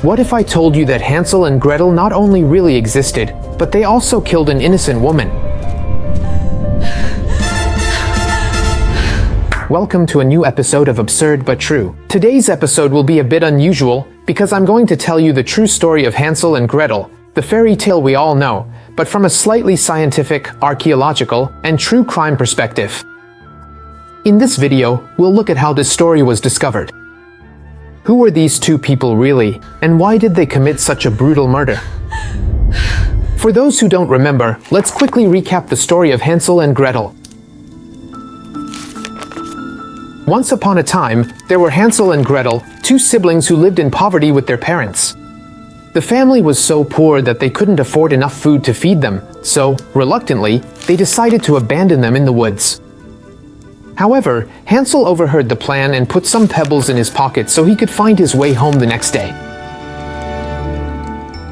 What if I told you that Hansel and Gretel not only really existed, but they also killed an innocent woman? Welcome to a new episode of Absurd But True. Today's episode will be a bit unusual because I'm going to tell you the true story of Hansel and Gretel, the fairy tale we all know, but from a slightly scientific, archaeological, and true crime perspective. In this video, we'll look at how this story was discovered. Who were these two people really, and why did they commit such a brutal murder? For those who don't remember, let's quickly recap the story of Hansel and Gretel. Once upon a time, there were Hansel and Gretel, two siblings who lived in poverty with their parents. The family was so poor that they couldn't afford enough food to feed them, so, reluctantly, they decided to abandon them in the woods. However, Hansel overheard the plan and put some pebbles in his pocket so he could find his way home the next day.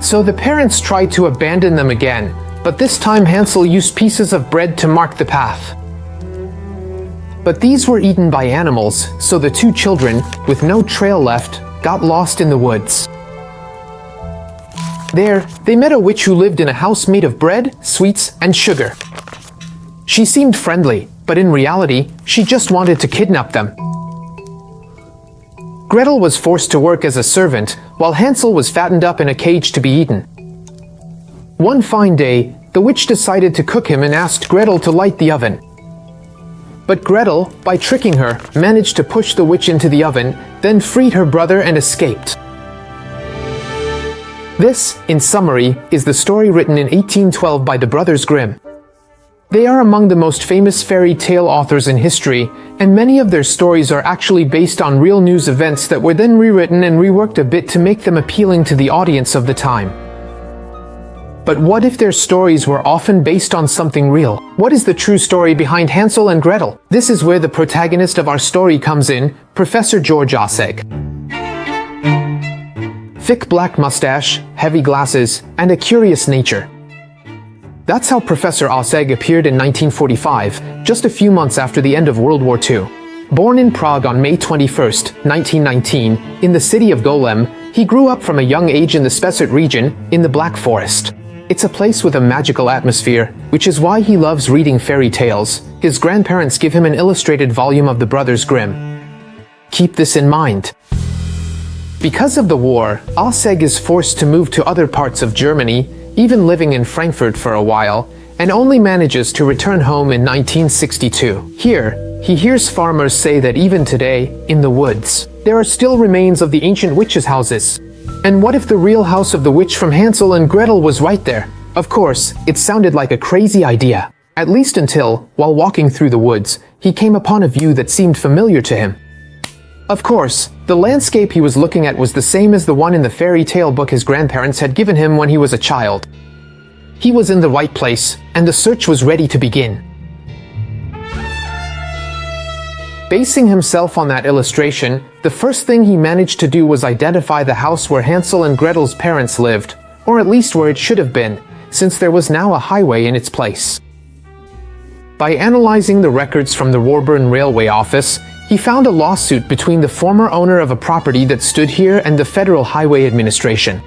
So the parents tried to abandon them again, but this time Hansel used pieces of bread to mark the path. But these were eaten by animals, so the two children, with no trail left, got lost in the woods. There, they met a witch who lived in a house made of bread, sweets, and sugar. She seemed friendly, but in reality, she just wanted to kidnap them. Gretel was forced to work as a servant, while Hansel was fattened up in a cage to be eaten. One fine day, the witch decided to cook him and asked Gretel to light the oven. But Gretel, by tricking her, managed to push the witch into the oven, then freed her brother and escaped. This, in summary, is the story written in 1812 by the Brothers Grimm. They are among the most famous fairy tale authors in history, and many of their stories are actually based on real news events that were then rewritten and reworked a bit to make them appealing to the audience of the time. But what if their stories were often based on something real? What is the true story behind Hansel and Gretel? This is where the protagonist of our story comes in, Professor Georg Ossegg. Thick black mustache, heavy glasses, and a curious nature. That's how Professor Ossegg appeared in 1945, just a few months after the end of World War II. Born in Prague on May 21, 1919, in the city of Golem, he grew up from a young age in the Spessart region, in the Black Forest. It's a place with a magical atmosphere, which is why he loves reading fairy tales. His grandparents give him an illustrated volume of the Brothers Grimm. Keep this in mind. Because of the war, Ossegg is forced to move to other parts of Germany, even living in Frankfurt for a while, and only manages to return home in 1962. Here, he hears farmers say that even today, in the woods, there are still remains of the ancient witches' houses. And what if the real house of the witch from Hansel and Gretel was right there? Of course, it sounded like a crazy idea. At least until, while walking through the woods, he came upon a view that seemed familiar to him. Of course, the landscape he was looking at was the same as the one in the fairy tale book his grandparents had given him when he was a child. He was in the right place, and the search was ready to begin. Basing himself on that illustration, the first thing he managed to do was identify the house where Hansel and Gretel's parents lived, or at least where it should have been, since there was now a highway in its place. By analyzing the records from the Warburn Railway Office, he found a lawsuit between the former owner of a property that stood here and the Federal Highway Administration.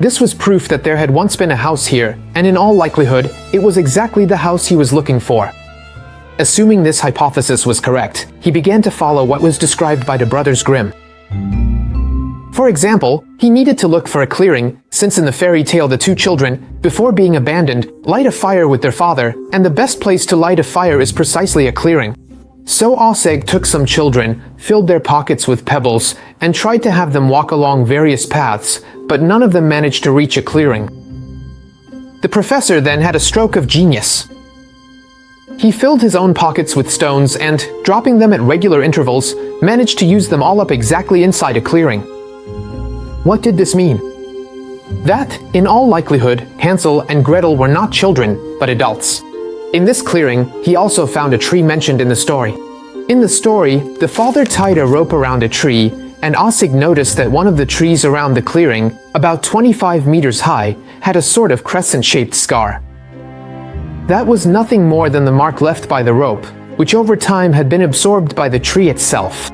This was proof that there had once been a house here, and in all likelihood, it was exactly the house he was looking for. Assuming this hypothesis was correct, he began to follow what was described by the Brothers Grimm. For example, he needed to look for a clearing, since in the fairy tale the two children, before being abandoned, light a fire with their father, and the best place to light a fire is precisely a clearing. So Ossegg took some children, filled their pockets with pebbles, and tried to have them walk along various paths, but none of them managed to reach a clearing. The professor then had a stroke of genius. He filled his own pockets with stones and, dropping them at regular intervals, managed to use them all up exactly inside a clearing. What did this mean? That, in all likelihood, Hansel and Gretel were not children, but adults. In this clearing, he also found a tree mentioned in the story. In the story, the father tied a rope around a tree, and Ossegg noticed that one of the trees around the clearing, about 25 meters high, had a sort of crescent-shaped scar. That was nothing more than the mark left by the rope, which over time had been absorbed by the tree itself.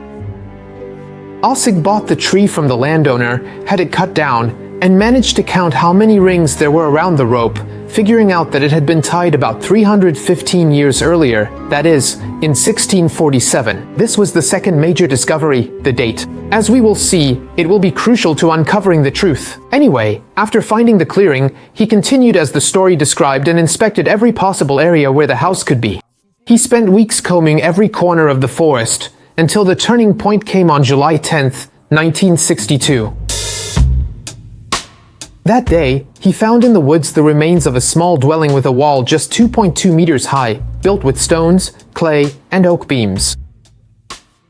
Ossegg bought the tree from the landowner, had it cut down, and managed to count how many rings there were around the rope, figuring out that it had been tied about 315 years earlier, that is, in 1647. This was the second major discovery, the date. As we will see, it will be crucial to uncovering the truth. Anyway, after finding the clearing, he continued as the story described and inspected every possible area where the house could be. He spent weeks combing every corner of the forest, until the turning point came on July 10th, 1962. That day, he found in the woods the remains of a small dwelling with a wall just 2.2 meters high, built with stones, clay, and oak beams.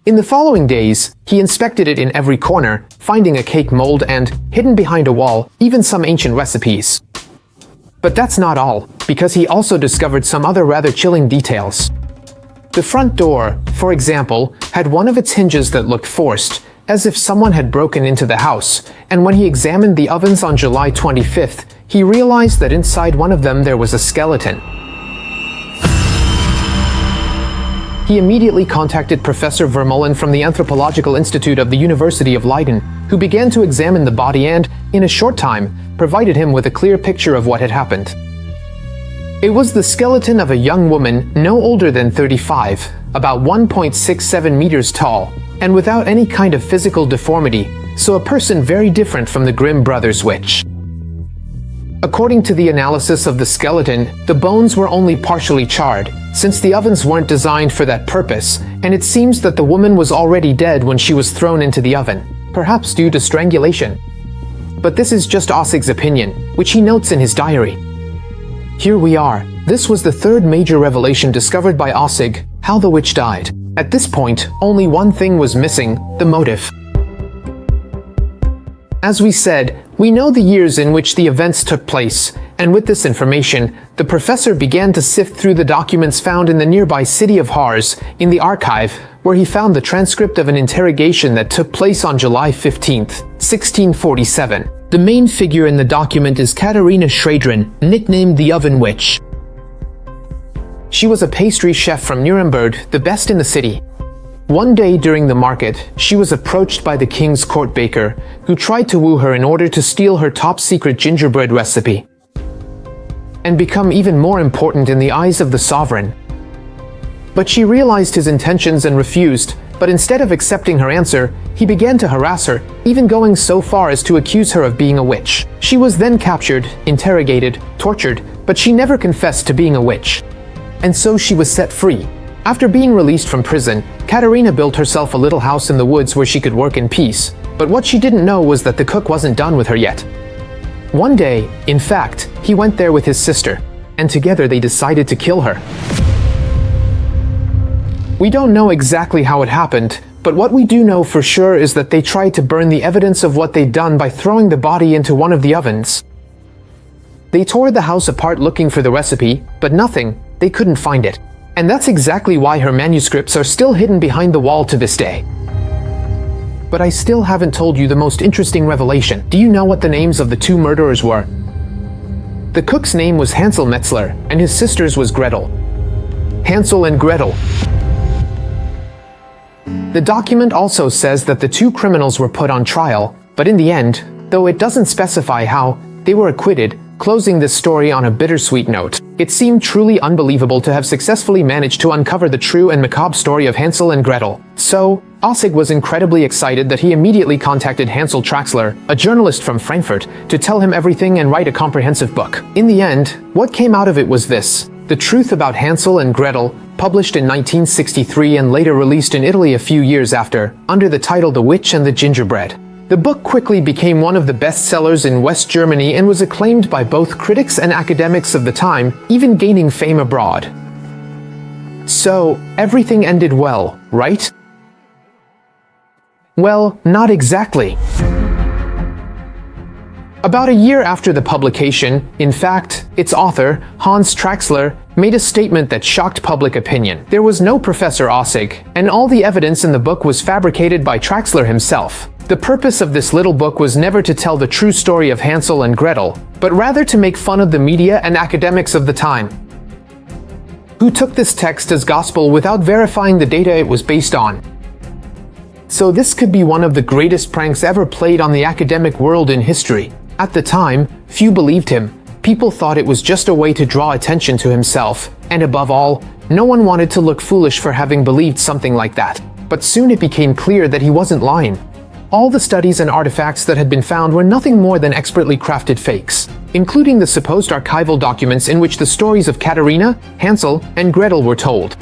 In the following days, he inspected it in every corner, finding a cake mold and, hidden behind a wall, even some ancient recipes. But that's not all, because he also discovered some other rather chilling details. The front door, for example, had one of its hinges that looked forced, as if someone had broken into the house, and when he examined the ovens on July 25th, he realized that inside one of them there was a skeleton. He immediately contacted Professor Vermeulen from the Anthropological Institute of the University of Leiden, who began to examine the body and, in a short time, provided him with a clear picture of what had happened. It was the skeleton of a young woman no older than 35, about 1.67 meters tall, and without any kind of physical deformity, so a person very different from the Grimm brothers' witch. According to the analysis of the skeleton, the bones were only partially charred, since the ovens weren't designed for that purpose, and it seems that the woman was already dead when she was thrown into the oven, perhaps due to strangulation. But this is just Ossegg's opinion, which he notes in his diary. Here we are. This was the third major revelation discovered by Ossegg, how the witch died. At this point, only one thing was missing, the motive. As we said, we know the years in which the events took place, and with this information, the professor began to sift through the documents found in the nearby city of Hars, in the archive, where he found the transcript of an interrogation that took place on July 15th, 1647. The main figure in the document is Katharina Schradron, nicknamed the Oven Witch. She was a pastry chef from Nuremberg, the best in the city. One day during the market, she was approached by the king's court baker, who tried to woo her in order to steal her top-secret gingerbread recipe, and become even more important in the eyes of the sovereign. But she realized his intentions and refused, but instead of accepting her answer, he began to harass her, even going so far as to accuse her of being a witch. She was then captured, interrogated, tortured, but she never confessed to being a witch. And so she was set free. After being released from prison, Katharina built herself a little house in the woods where she could work in peace. But what she didn't know was that the cook wasn't done with her yet. One day, in fact, he went there with his sister, and together they decided to kill her. We don't know exactly how it happened, but what we do know for sure is that they tried to burn the evidence of what they'd done by throwing the body into one of the ovens. They tore the house apart looking for the recipe, but nothing. They couldn't find it. And that's exactly why her manuscripts are still hidden behind the wall to this day. But I still haven't told you the most interesting revelation. Do you know what the names of the two murderers were? The cook's name was Hansel Metzler, and his sister's was Gretel. Hansel and Gretel. The document also says that the two criminals were put on trial, but in the end, though it doesn't specify how, they were acquitted, closing this story on a bittersweet note. It seemed truly unbelievable to have successfully managed to uncover the true and macabre story of Hansel and Gretel. So, Ossegg was incredibly excited that he immediately contacted Hans Traxler, a journalist from Frankfurt, to tell him everything and write a comprehensive book. In the end, what came out of it was this: The Truth About Hansel and Gretel, published in 1963 and later released in Italy a few years after, under the title The Witch and the Gingerbread. The book quickly became one of the bestsellers in West Germany and was acclaimed by both critics and academics of the time, even gaining fame abroad. So, everything ended well, right? Well, not exactly. About a year after the publication, in fact, its author, Hans Traxler, made a statement that shocked public opinion. There was no Professor Ossegg, and all the evidence in the book was fabricated by Traxler himself. The purpose of this little book was never to tell the true story of Hansel and Gretel, but rather to make fun of the media and academics of the time, who took this text as gospel without verifying the data it was based on. So this could be one of the greatest pranks ever played on the academic world in history. At the time, few believed him. People thought it was just a way to draw attention to himself, and above all, no one wanted to look foolish for having believed something like that. But soon it became clear that he wasn't lying. All the studies and artifacts that had been found were nothing more than expertly crafted fakes, including the supposed archival documents in which the stories of Katerina, Hansel, and Gretel were told.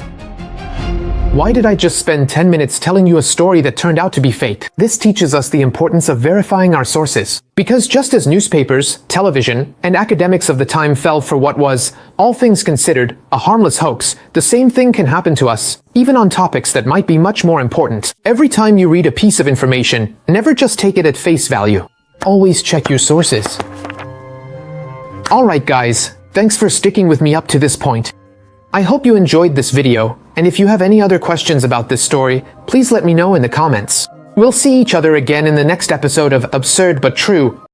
Why did I just spend 10 minutes telling you a story that turned out to be fake? This teaches us the importance of verifying our sources. Because just as newspapers, television, and academics of the time fell for what was, all things considered, a harmless hoax, the same thing can happen to us, even on topics that might be much more important. Every time you read a piece of information, never just take it at face value. Always check your sources. Alright guys, thanks for sticking with me up to this point. I hope you enjoyed this video, and if you have any other questions about this story, please let me know in the comments. We'll see each other again in the next episode of Absurd But True,